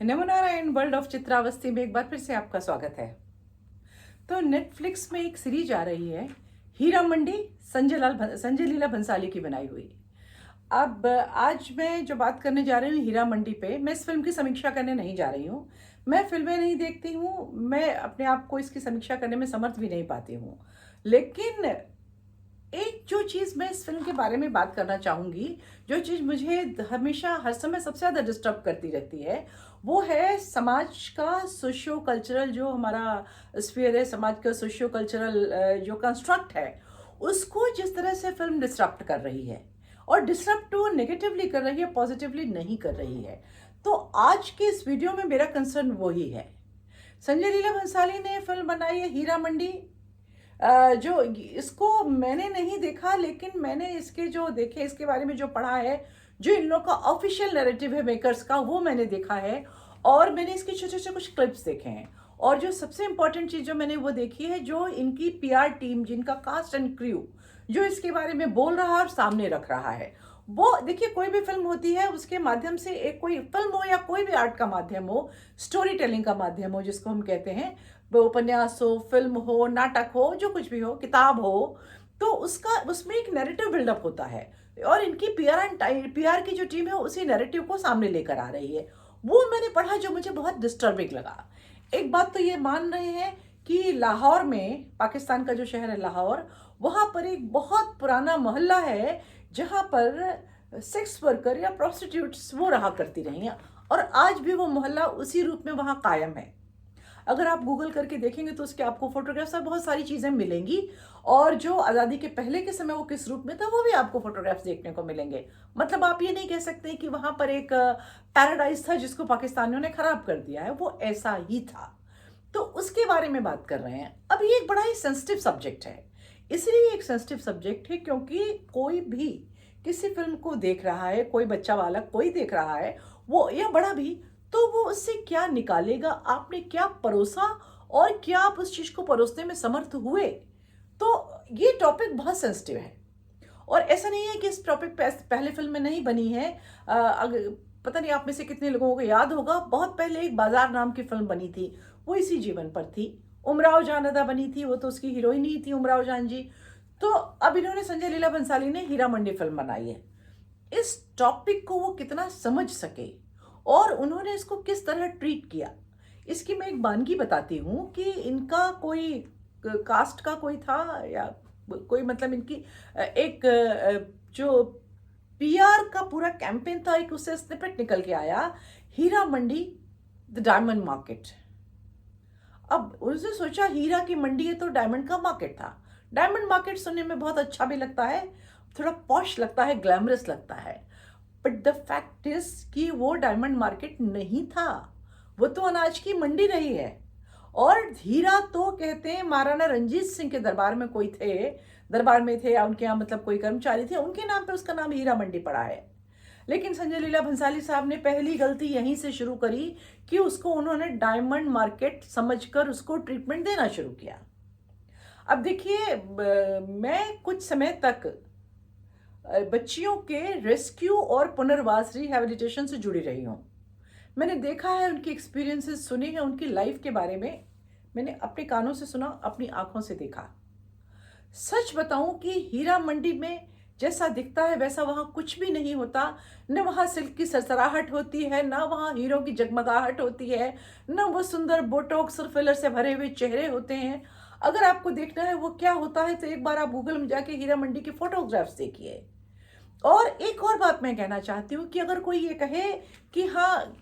NaMo Narayan world of चित्रावस्थी में एक बार फिर से आपका स्वागत है। तो नेटफ्लिक्स में एक सीरीज आ रही है, हीरा मंडी, संजय लीला भंसाली की बनाई हुई। अब आज मैं जो बात करने जा रही हूँ हीरा मंडी पे, मैं इस फिल्म की समीक्षा करने नहीं जा रही हूँ। मैं फिल्में नहीं देखती हूँ, मैं अपने आप को इसकी समीक्षा करने में समर्थ भी नहीं पाती हूँ। लेकिन एक जो चीज़ मैं इस फिल्म के बारे में बात करना चाहूँगी, जो चीज़ मुझे हमेशा हर समय सबसे ज़्यादा डिस्टर्ब करती रहती है, वो है समाज का सोशियो कल्चरल, जो हमारा स्फीयर है, समाज का सोशियो कल्चरल जो कंस्ट्रक्ट है, उसको जिस तरह से फिल्म डिस्टर्ब कर रही है। और डिस्टर्ब तो नेगेटिवली कर रही है, पॉजिटिवली नहीं कर रही है। तो आज के इस वीडियो में मेरा कंसर्न वही है। संजय लीला भंसाली ने फिल्म बनाई है हीरा मंडी। जो इसको मैंने नहीं देखा, लेकिन मैंने इसके जो देखे, इसके बारे में जो पढ़ा है, जो इन लोग का ऑफिशियल नैरेटिव है मेकर्स का, वो मैंने देखा है। और मैंने इसके छोटे छोटे कुछ क्लिप्स देखे हैं। और जो सबसे इंपॉर्टेंट चीज जो मैंने वो देखी है, जो इनकी पीआर टीम, जिनका कास्ट एंड क्रू जो इसके बारे में बोल रहा है और सामने रख रहा है, वो देखिए, कोई भी फिल्म होती है उसके माध्यम से, एक कोई फिल्म हो या कोई भी आर्ट का माध्यम हो, स्टोरी टेलिंग का माध्यम हो जिसको हम कहते हैं, वो उपन्यास हो, फिल्म हो, नाटक हो, जो कुछ भी हो, किताब हो, तो उसका उसमें एक नैरेटिव बिल्डअप होता है। और इनकी पीआर की जो टीम है उसी नैरेटिव को सामने लेकर आ रही है। वो मैंने पढ़ा जो मुझे बहुत डिस्टर्बिंग लगा। एक बात तो ये मान रहे हैं कि लाहौर में, पाकिस्तान का जो शहर है लाहौर, वहां पर एक बहुत पुराना मोहल्ला है जहां पर सेक्स वर्कर या प्रोस्टिट्यूट्स वो रहा करती रही हैं। और आज भी वो मोहल्ला उसी रूप में वहां कायम है। अगर आप गूगल करके देखेंगे तो उसके आपको फोटोग्राफ्स और बहुत सारी चीज़ें मिलेंगी। और जो आज़ादी के पहले के समय वो किस रूप में था, वो भी आपको फोटोग्राफ्स देखने को मिलेंगे। मतलब आप ये नहीं कह सकते कि वहाँ पर एक पैराडाइज था जिसको पाकिस्तानियों ने खराब कर दिया है, वो ऐसा ही था। तो उसके बारे में बात कर रहे हैं। अब ये एक बड़ा ही सेंसिटिव सब्जेक्ट है। इसलिए एक सेंसिटिव सब्जेक्ट है क्योंकि कोई भी किसी फिल्म को देख रहा है, कोई बच्चा बालक कोई देख रहा है, वो या बड़ा भी, तो वो उससे क्या निकालेगा, आपने क्या परोसा और क्या आप उस चीज को परोसने में समर्थ हुए। तो ये टॉपिक बहुत सेंसिटिव है। और ऐसा नहीं है कि इस टॉपिक पे पहले फिल्म में नहीं बनी है। अगर पता नहीं आप में से कितने लोगों को याद होगा, बहुत पहले एक बाजार नाम की फिल्म बनी थी, वो इसी जीवन पर थी। उमराव जान अदा बनी थी, वो तो उसकी हीरोइन ही थी, उमराव जान जी। तो अब इन्होंने, संजय लीला भंसाली ने हीरा मंडी फिल्म बनाई है। इस टॉपिक को वो कितना समझ सके और उन्होंने इसको किस तरह ट्रीट किया, इसकी मैं एक बानगी बताती हूँ कि इनका कोई कास्ट का कोई था, या कोई, मतलब इनकी एक जो पीआर का पूरा कैंपेन था, एक उससे स्निपेट निकल के आया, Heera Mandi the diamond market. अब उसने सोचा हीरा की मंडी है तो डायमंड का मार्केट था। डायमंड मार्केट सुनने में बहुत अच्छा भी लगता है, थोड़ा पॉश लगता है, ग्लैमरस लगता है। बट द फैक्ट इज कि वो डायमंड मार्केट नहीं था, वो तो अनाज की मंडी रही है। और हीरा तो कहते हैं महाराणा रंजीत सिंह के दरबार में कोई थे, दरबार में थे या उनके यहाँ मतलब कोई कर्मचारी थे, उनके नाम पे उसका नाम हीरा मंडी पड़ा है। लेकिन संजय लीला भंसाली साहब ने पहली गलती यहीं से शुरू करी कि उसको उन्होंने डायमंड मार्केट समझकर उसको ट्रीटमेंट देना शुरू किया। अब देखिए, मैं कुछ समय तक बच्चियों के रेस्क्यू और पुनर्वास रिहैबिलिटेशन से जुड़ी रही हूँ। मैंने देखा है, उनके एक्सपीरियंसेस सुने हैं, उनकी लाइफ के बारे में मैंने अपने कानों से सुना, अपनी आंखों से देखा। सच बताऊं कि हीरा मंडी में जैसा दिखता है वैसा वहां कुछ भी नहीं होता। न वहां सिल्क की सरसराहट होती है, न वहां हीरो की जगमगाहट होती है, न वो सुंदर बोटॉक्स और फिलर से भरे हुए चेहरे होते हैं। अगर आपको देखना है वो क्या होता है, तो एक बार आप गूगल में जाके हीरा मंडी की फोटोग्राफ्स देखिए। और एक और बात मैं कहना चाहती हूँ कि अगर कोई ये कहे कि हाँ,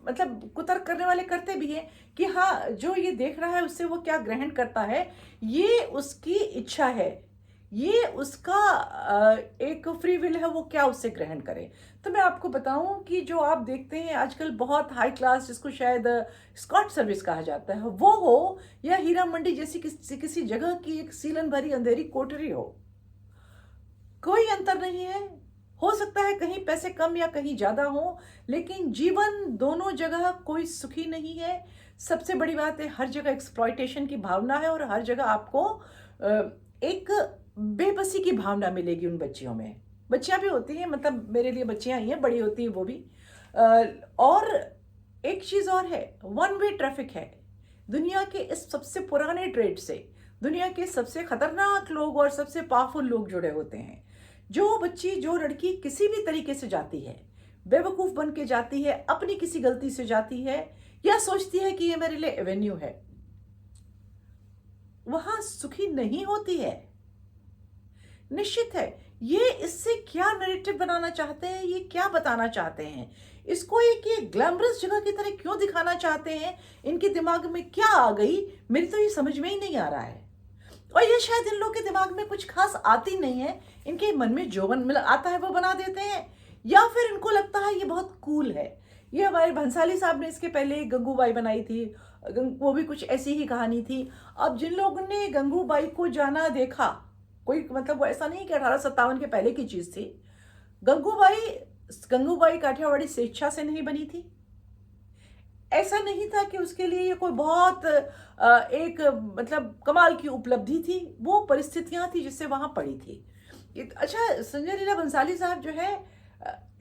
मतलब कुतर्क करने वाले करते भी हैं कि हाँ, जो ये देख रहा है उससे वो क्या ग्रहण करता है, ये उसकी इच्छा है, ये उसका एक फ्री विल है, वो क्या उससे ग्रहण करे। तो मैं आपको बताऊं कि जो आप देखते हैं आजकल बहुत हाई क्लास, जिसको शायद स्कॉट सर्विस कहा जाता है, वो हो, या हीरा मंडी जैसी किसी जगह की एक सीलन भरी अंधेरी कोठरी हो, कोई अंतर नहीं है। हो सकता है कहीं पैसे कम या कहीं ज्यादा हो, लेकिन जीवन दोनों जगह कोई सुखी नहीं है। सबसे बड़ी बात है, हर जगह एक्सप्लॉयटेशन की भावना है, और हर जगह आपको एक बेबसी की भावना मिलेगी उन बच्चियों में। बच्चियां भी होती हैं, मतलब मेरे लिए बच्चियां ही हैं, बड़ी होती हैं वो भी। और एक चीज और है, वन वे ट्रैफिक है। दुनिया के इस सबसे पुराने ट्रेड से दुनिया के सबसे खतरनाक लोग और सबसे पावरफुल लोग जुड़े होते हैं। जो बच्ची, जो लड़की किसी भी तरीके से जाती है, बेवकूफ बन के जाती है, अपनी किसी गलती से जाती है या सोचती है कि ये मेरे लिए एवेन्यू है, वहां सुखी नहीं होती है। निश्चित है, ये इससे क्या नैरेटिव बनाना चाहते हैं, ये क्या बताना चाहते हैं, इसको एक ये ग्लैमरस जगह की तरह क्यों दिखाना चाहते हैं, इनके दिमाग में क्या आ गई, मेरी तो ये समझ में ही नहीं आ रहा है। और ये शायद इन लोगों के दिमाग में कुछ खास आती नहीं है, इनके मन में जो आता है वो बना देते हैं, या फिर इनको लगता है ये बहुत कूल है। ये हमारे भंसाली साहब ने इसके पहले गंगूबाई बनाई थी, वो भी कुछ ऐसी ही कहानी थी। अब जिन लोगों ने गंगूबाई को जाना देखा, कोई मतलब वो ऐसा नहीं कि 1857 के पहले की चीज थी। गंगूबाई काठियावाड़ी स्वेच्छा से नहीं बनी थी। ऐसा नहीं था कि उसके लिए ये कोई बहुत एक मतलब कमाल की उपलब्धि थी, वो परिस्थितियां थी जिससे वहां पड़ी थी। अच्छा, संजय लीला भंसाली साहब जो है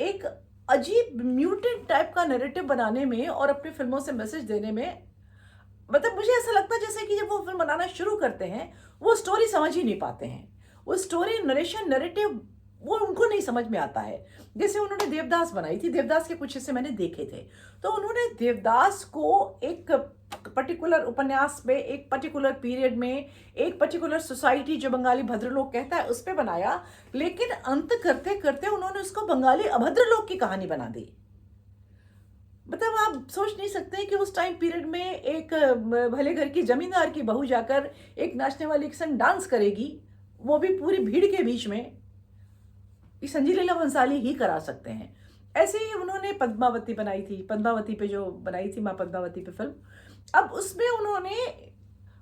एक अजीब म्यूटेंट टाइप का नैरेटिव बनाने में और अपनी फिल्मों से मैसेज देने में, मतलब मुझे ऐसा लगता है जैसे कि जब वो फिल्म बनाना शुरू करते हैं वो स्टोरी समझ ही नहीं पाते हैं। वो स्टोरी, नरेशन, नैरेटिव वो उनको नहीं समझ में आता है। जैसे उन्होंने देवदास बनाई थी, देवदास के कुछ हिस्से मैंने देखे थे, तो उन्होंने देवदास को एक पर्टिकुलर उपन्यास में, एक पर्टिकुलर पीरियड में, एक पर्टिकुलर सोसाइटी जो बंगाली भद्रलोक कहता है उस पर बनाया, लेकिन अंत करते करते उन्होंने उसको बंगाली अभद्रलोक की कहानी बना दी। मतलब आप सोच नहीं सकते कि उस टाइम पीरियड में एक भले घर की जमींदार की बहू जाकर एक नाचने वाली के संग डांस करेगी, वो भी पूरी भीड़ के बीच में, संजय लीला भंसाली ही करा सकते हैं। ऐसे ही उन्होंने पद्मावती बनाई थी, पद्मावती पे जो बनाई थी माँ पद्मावती पे फिल्म, अब उसमें उन्होंने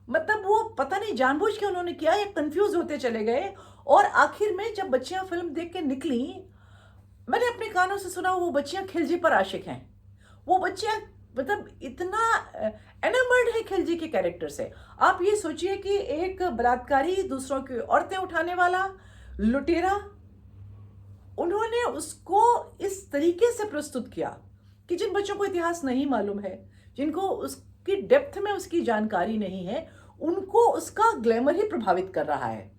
मतलब वो पता नहीं जानबूझ के उन्होंने किया, एक कंफ्यूज होते चले गए, और आखिर में जब बच्चियां फिल्म देख के निकली, मैंने अपने कानों से सुना वो बच्चियां खिलजी पर आशिक हैं। वो बच्चियां मतलब इतना एनामर्ड है खिलजी के कैरेक्टर से। आप ये सोचिए कि एक बलात्कारी, दूसरों की औरतें उठाने वाला लुटेरा, उन्होंने उसको इस तरीके से प्रस्तुत किया कि जिन बच्चों को इतिहास नहीं मालूम है, जिनको उसकी डेप्थ में उसकी जानकारी नहीं है, उनको उसका ग्लैमर ही प्रभावित कर रहा है।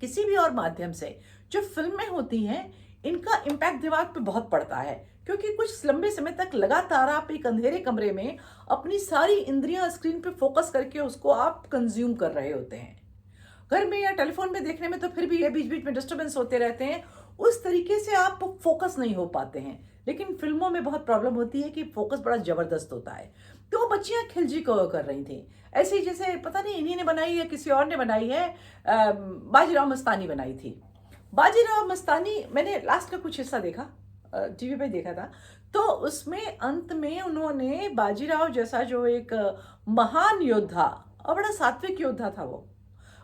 किसी भी और माध्यम से जो फिल्में होती हैं, इनका इम्पैक्ट दिमाग पे बहुत पड़ता है, क्योंकि कुछ लंबे समय तक लगातार आप एक अंधेरे कमरे में अपनी सारी इंद्रियां स्क्रीन पे फोकस करके उसको आप कंज्यूम कर रहे होते हैं। घर में या टेलीफोन में देखने में तो फिर भी ये बीच बीच में डिस्टर्बेंस होते रहते हैं, उस तरीके से आप फोकस नहीं हो पाते हैं। लेकिन फिल्मों में बहुत प्रॉब्लम होती है कि फोकस बड़ा जबरदस्त होता है। तो वो बच्चियां खिलजी को कर रही थी, ऐसे ही जैसे पता नहीं इन्हीं ने बनाई है किसी और ने बनाई है, बाजीराव मस्तानी बनाई थी। बाजीराव मस्तानी मैंने लास्ट का कुछ हिस्सा देखा, टीवी पे देखा था, तो उसमें अंत में उन्होंने बाजीराव जैसा जो एक महान योद्धा और बड़ा सात्विक योद्धा था, वो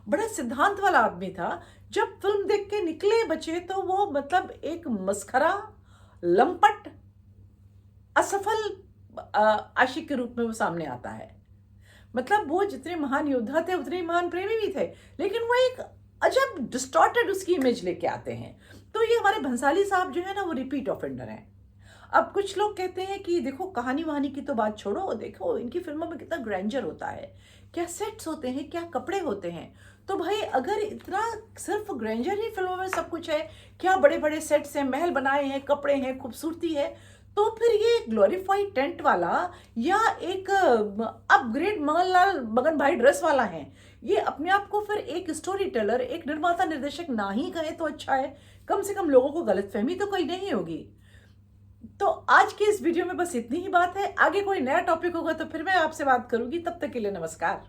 बड़ा सिद्धांत वाला आदमी था, जब फिल्म देख के निकले बच्चे तो वो मतलब एक मस्खरा, लंपट, असफल आशिक के रूप में वो सामने आता है। मतलब वो जितने महान योद्धा थे उतने महान प्रेमी भी थे, लेकिन वो एक अजब डिस्टॉर्टेड उसकी इमेज लेके आते हैं। तो ये हमारे भंसाली साहब जो है ना, वो रिपीट ऑफेंडर हैं। अब कुछ लोग कहते हैं कि देखो कहानी वहानी की तो बात छोड़ो, देखो इनकी फिल्मों में कितना ग्रैंडर होता है, क्या सेट्स होते हैं, क्या कपड़े होते हैं। तो भाई अगर इतना सिर्फ ग्रैंडर ही फिल्मों में सब कुछ है, क्या बड़े बड़े सेट्स हैं, महल बनाए हैं, कपड़े हैं, खूबसूरती है, तो फिर ये ग्लोरीफाइड टेंट वाला या एक अपग्रेड मगनलाल मगन भाई ड्रेस वाला है, ये अपने आप को फिर एक स्टोरी टेलर, एक निर्माता, निर्देशक ना ही कहे तो अच्छा है। कम से कम लोगों को गलतफहमी तो कोई नहीं होगी। तो आज के इस वीडियो में बस इतनी ही बात है। आगे कोई नया टॉपिक होगा तो फिर मैं आपसे बात करूंगी। तब तक के लिए नमस्कार।